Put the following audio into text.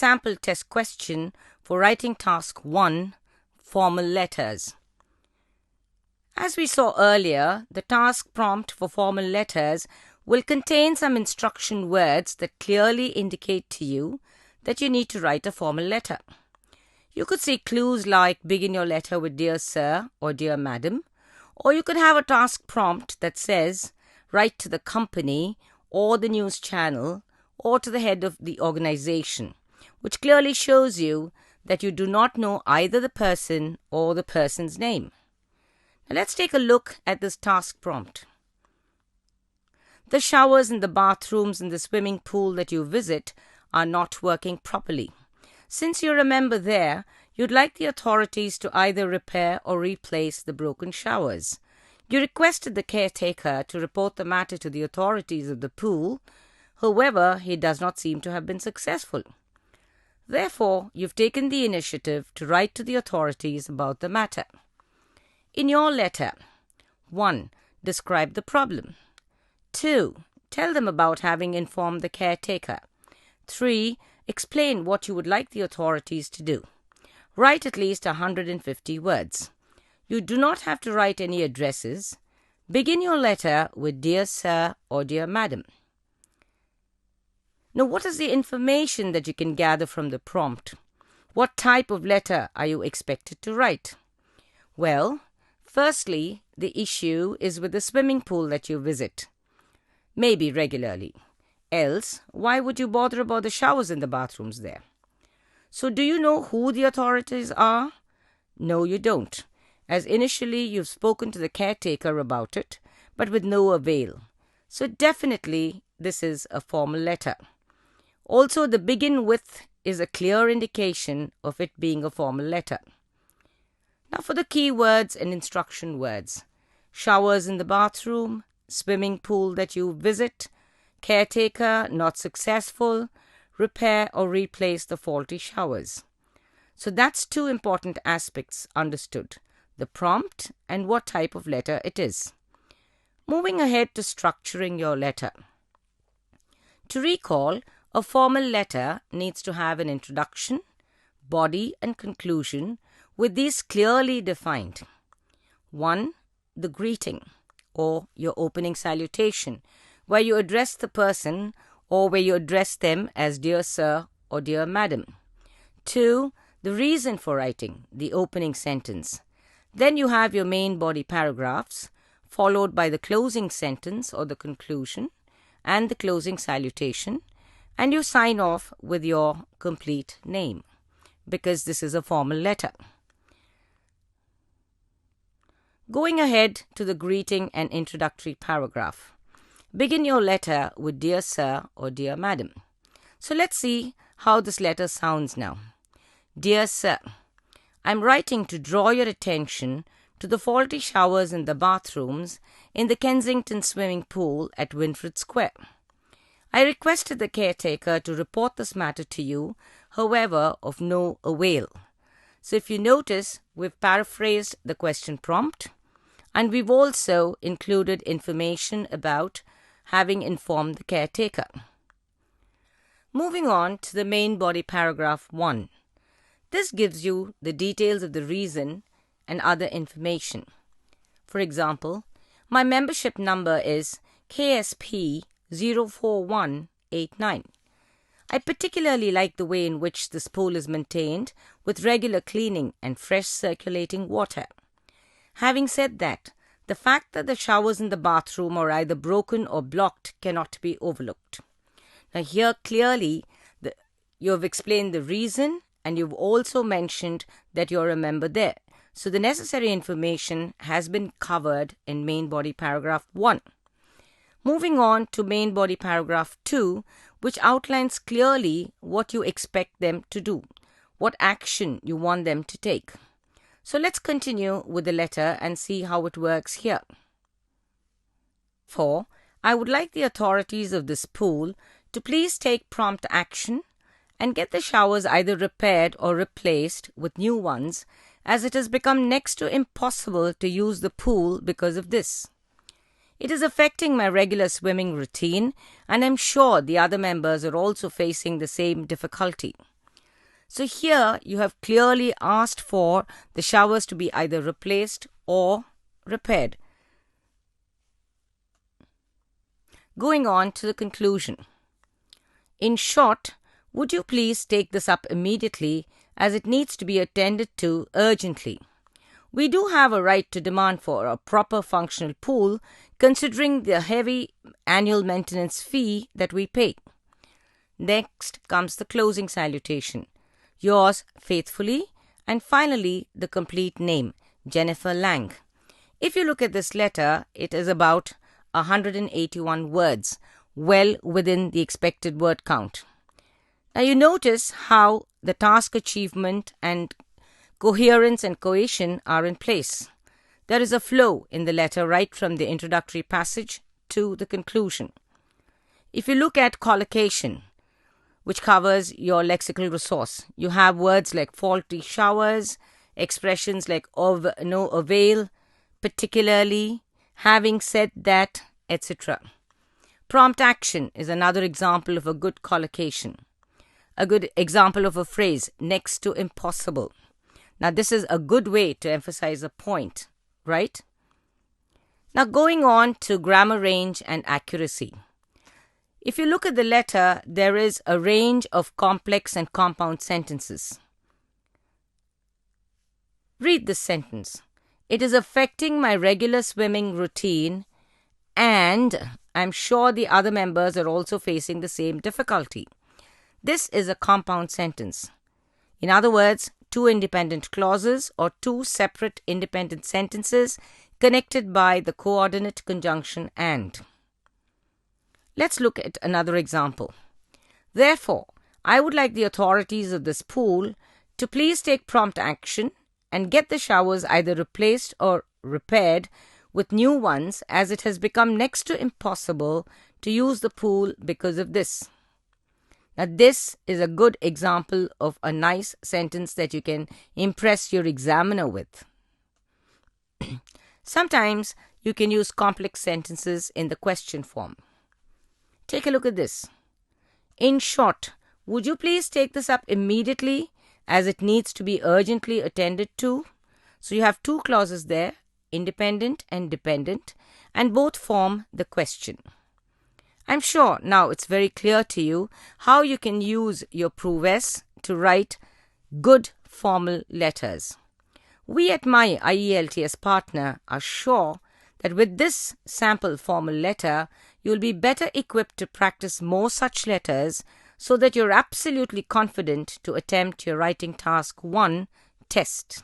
sample test question for writing task 1, formal letters. As we saw earlier, the task prompt for formal letters will contain some instruction words that clearly indicate to you that you need to write a formal letter. You could see clues like begin your letter with Dear Sir or Dear Madam, or you could have a task prompt that says write to the company or the news channel or to the head of the organization, which clearly shows you that you do not know either the person or the person's name. Now let's take a look at this task prompt. The showers in the bathrooms in the swimming pool that you visit are not working properly. Since you're a member there, you'd like the authorities to either repair or replace the broken showers. You requested the caretaker to report the matter to the authorities of the pool. However, he does not seem to have been successful. Therefore, you've taken the initiative to write to the authorities about the matter. In your letter, 1. Describe the problem. 2. Tell them about having informed the caretaker. 3. Explain what you would like the authorities to do. Write at least 150 words. You do not have to write any addresses. Begin your letter with Dear Sir or Dear Madam. Now, what is the information that you can gather from the prompt? What type of letter are you expected to write? Well, firstly, the issue is with the swimming pool that you visit. Maybe regularly. Else, why would you bother about the showers in the bathrooms there? So do you know who the authorities are? No, you don't, as initially you've spoken to the caretaker about it, but with no avail. So definitely this is a formal letter. Also, the begin with is a clear indication of it being a formal letter. Now for the key words and instruction words. Showers in the bathroom, swimming pool that you visit, caretaker not successful, repair or replace the faulty showers. So that's 2 important aspects understood, the prompt and what type of letter it is. Moving ahead to structuring your letter. To recall, a formal letter needs to have an introduction, body and conclusion with these clearly defined. 1. The greeting or your opening salutation, where you address the person or where you address them as Dear Sir or Dear Madam. 2. The reason for writing, the opening sentence. Then you have your main body paragraphs, followed by the closing sentence or the conclusion and the closing salutation, and you sign off with your complete name, because this is a formal letter. Going ahead to the greeting and introductory paragraph. Begin your letter with Dear Sir or Dear Madam. So let's see how this letter sounds now. Dear Sir, I'm writing to draw your attention to the faulty showers in the bathrooms in the Kensington swimming pool at Winfrid Square. I requested the caretaker to report this matter to you, however, of no avail. So if you notice, we've paraphrased the question prompt, and we've also included information about having informed the caretaker. Moving on to the main body paragraph 1. This gives you the details of the reason and other information. For example, my membership number is KSP 04189. I particularly like the way in which this pool is maintained with regular cleaning and fresh circulating water. Having said that, the fact that the showers in the bathroom are either broken or blocked cannot be overlooked. Now here clearly you have explained the reason, and you've also mentioned that you're a member there. So the necessary information has been covered in main body paragraph 1. Moving on to main body paragraph 2, which outlines clearly what you expect them to do, what action you want them to take. So let's continue with the letter and see how it works here. 4. I would like the authorities of this pool to please take prompt action and get the showers either repaired or replaced with new ones, as it has become next to impossible to use the pool because of this. It is affecting my regular swimming routine, and I'm sure the other members are also facing the same difficulty. So here you have clearly asked for the showers to be either replaced or repaired. Going on to the conclusion. In short, would you please take this up immediately as it needs to be attended to urgently? We do have a right to demand for a proper functional pool considering the heavy annual maintenance fee that we pay. Next comes the closing salutation. Yours faithfully, and finally the complete name, Jennifer Lang. If you look at this letter, it is about 181 words, well within the expected word count. Now you notice how the task achievement and coherence and cohesion are in place. There is a flow in the letter right from the introductory passage to the conclusion. If you look at collocation, which covers your lexical resource, you have words like faulty showers, expressions like of no avail, particularly, having said that, etc. Prompt action is another example of a good collocation. A good example of a phrase, next to impossible. Now this is a good way to emphasize a point, right? Now going on to grammar range and accuracy. If you look at the letter, there is a range of complex and compound sentences. Read this sentence. It is affecting my regular swimming routine, and I'm sure the other members are also facing the same difficulty. This is a compound sentence. In other words, two independent clauses or two separate independent sentences connected by the coordinate conjunction and. Let's look at another example. Therefore, I would like the authorities of this pool to please take prompt action and get the showers either replaced or repaired with new ones, as it has become next to impossible to use the pool because of this. Now this is a good example of a nice sentence that you can impress your examiner with. Sometimes you can use complex sentences in the question form. Take a look at this. In short, would you please take this up immediately as it needs to be urgently attended to? So you have two clauses there, independent and dependent, and both form the question. I'm sure now it's very clear to you how you can use your prowess to write good formal letters. We at MyIELTS partner are sure that with this sample formal letter, you'll be better equipped to practice more such letters so that you're absolutely confident to attempt your writing task 1 test.